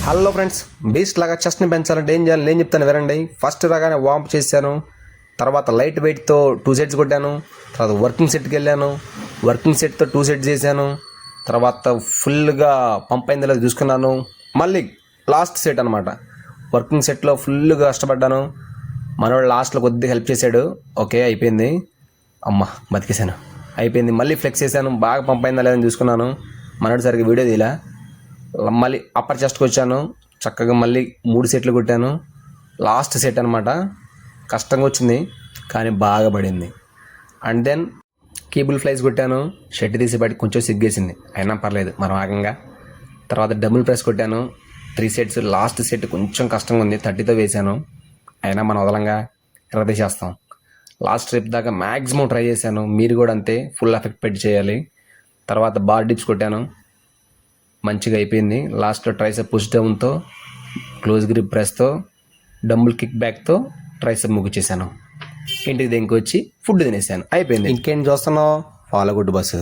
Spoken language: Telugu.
హలో ఫ్రెండ్స్, బీస్ట్ లాగా చెస్ట్ని పెంచాలంటే ఏం చేయాలి నేను చెప్తాను వినండి. ఫస్ట్ రాగానే వార్మ్ చేశాను, తర్వాత లైట్ వెయిట్తో 2 సెట్స్ కొట్టాను, తర్వాత వర్కింగ్ సెట్కి వెళ్ళాను, వర్కింగ్ సెట్తో 2 సెట్స్ చేశాను, తర్వాత ఫుల్గా పంప్ అయిందో లేదో చూసుకున్నాను. మళ్ళీ లాస్ట్ సెట్ అనమాట. వర్కింగ్ సెట్లో ఫుల్గా కష్టపడ్డాను. మనోడు లాస్ట్లో కొద్దిగా హెల్ప్ చేశాడు. ఓకే అయిపోయింది, అమ్మ బతికేశాను, అయిపోయింది. మళ్ళీ ఫ్లెక్స్ చేశాను, బాగా పంప్ అయిందా లేదని చూసుకున్నాను. మనోడు సరిగ్గా వీడియో తీలా. మళ్ళీ అప్పర్ చెస్ట్కి వచ్చాను, చక్కగా మళ్ళీ 3 సెట్లు కొట్టాను. లాస్ట్ సెట్ అనమాట. కష్టంగా వచ్చింది కానీ బాగా పడింది. అండ్ దెన్ కేబుల్ ఫ్లైస్ కొట్టాను, షెట్ తీసి బయట కొంచెం సిగ్గేసింది, అయినా పర్లేదు మనం ఆగంగా. తర్వాత డబుల్ ప్రెస్ కొట్టాను, 3 సెట్స్. లాస్ట్ సెట్ కొంచెం కష్టంగా ఉంది, 30తో వేశాను, అయినా మనం వదలంగా చేస్తాం. లాస్ట్ ట్రిప్ దాకా మ్యాక్సిమం ట్రై చేశాను. మీరు కూడా అంతే, ఫుల్ ఎఫెక్ట్ పెట్టి చేయాలి. తర్వాత బార్ డిప్స్ కొట్టాను, మంచిగా అయిపోయింది. లాస్ట్లో ట్రైసెప్ పుష్ డౌన్తో, క్లోజ్ గ్రిప్ ప్రెస్తో, డంబుల్ కిక్ బ్యాక్తో ట్రైసెప్ ముగిచేశాను. ఇంటికి దగ్గరికి వచ్చి ఫుడ్ తినేసాను, అయిపోయింది. ఇంకేం చూస్తున్నావు, ఫాలో గుడ్ బస్సు.